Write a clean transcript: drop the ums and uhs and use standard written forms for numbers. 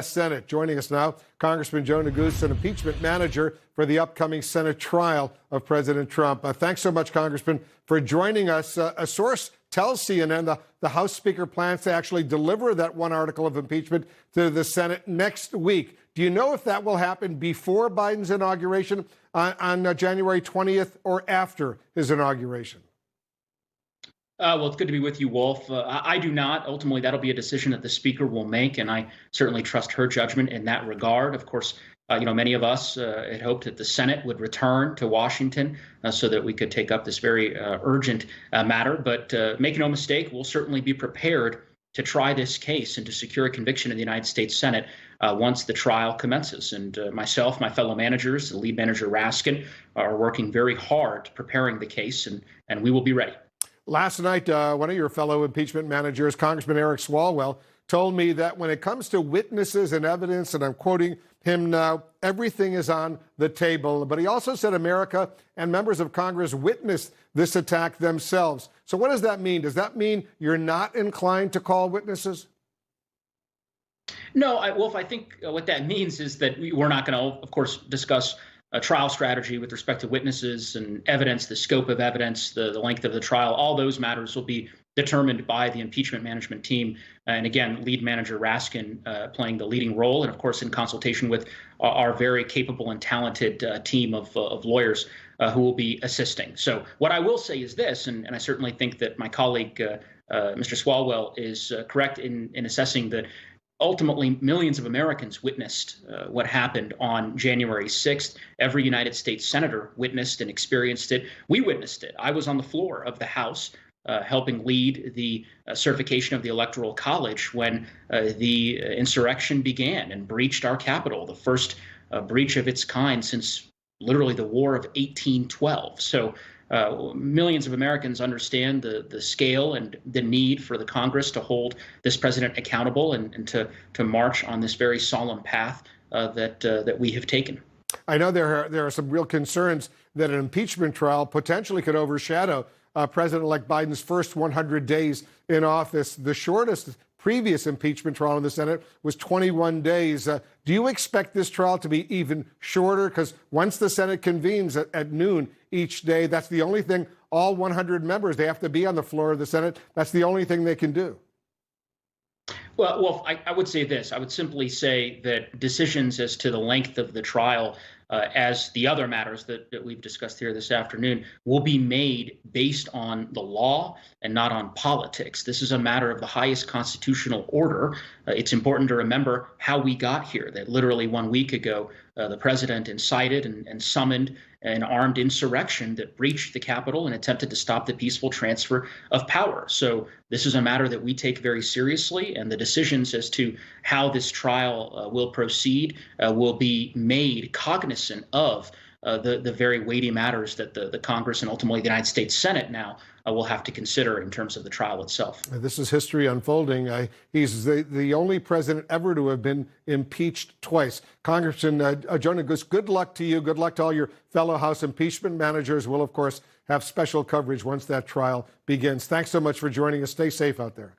Senate. Joining us now, Congressman Joe Neguse, an impeachment manager for the upcoming Senate trial of President Trump. Thanks so much, Congressman, for joining us. A source tells CNN the House Speaker plans to actually deliver that one article of impeachment to the Senate next week. Do you know if that will happen before Biden's inauguration on January 20th or after his inauguration? Well, it's good to be with you, Wolf. I do not. Ultimately, that'll be a decision that the Speaker will make, and I certainly trust her judgment in that regard. Of course, many of us had hoped that the Senate would return to Washington so that we could take up this very urgent matter. But make no mistake, we'll certainly be prepared to try this case and to secure a conviction in the United States Senate once the trial commences. And myself, my fellow managers, the lead manager Raskin, are working very hard preparing the case, and we will be ready. Last night, one of your fellow impeachment managers, Congressman Eric Swalwell, told me that when it comes to witnesses and evidence, and I'm quoting him now, everything is on the table. But he also said America and members of Congress witnessed this attack themselves. So what does that mean? Does that mean you're not inclined to call witnesses? No, Wolf, I think what that means is that we're not going to, of course, discuss a trial strategy with respect to witnesses and evidence, the scope of evidence, the length of the trial. All those matters will be determined by the impeachment management team. And again, lead manager Raskin playing the leading role, and of course, in consultation with our very capable and talented team of lawyers who will be assisting. So what I will say is this, and I certainly think that my colleague, Mr. Swalwell, is correct in assessing that ultimately, millions of Americans witnessed what happened on January 6th. Every United States senator witnessed and experienced it. We witnessed it. I was on the floor of the House helping lead the certification of the Electoral College when the insurrection began and breached our Capitol, the first breach of its kind since literally the War of 1812. So millions of Americans understand the scale and the need for the Congress to hold this president accountable and to march on this very solemn path that we have taken. I know there are some real concerns that an impeachment trial potentially could overshadow President-elect Biden's first 100 days in office. The shortest previous impeachment trial in the Senate was 21 days. Do you expect this trial to be even shorter? Because once the Senate convenes at noon each day, that's the only thing, all 100 members, they have to be on the floor of the Senate. That's the only thing they can do. Well, I would say this. I would simply say that decisions as to the length of the trial, as the other matters that we've discussed here this afternoon, will be made based on the law and not on politics. This is a matter of the highest constitutional order. It's important to remember how we got here, that literally 1 week ago, the president incited and summoned an armed insurrection that breached the Capitol and attempted to stop the peaceful transfer of power. So this is a matter that we take very seriously, and the decisions as to how this trial will proceed will be made cognizant of the very weighty matters that the Congress and ultimately the United States Senate now will have to consider in terms of the trial itself. This is history unfolding. He's the only president ever to have been impeached twice. Congressman Joe Neguse, good luck to you. Good luck to all your fellow House impeachment managers. We'll, of course, have special coverage once that trial begins. Thanks so much for joining us. Stay safe out there.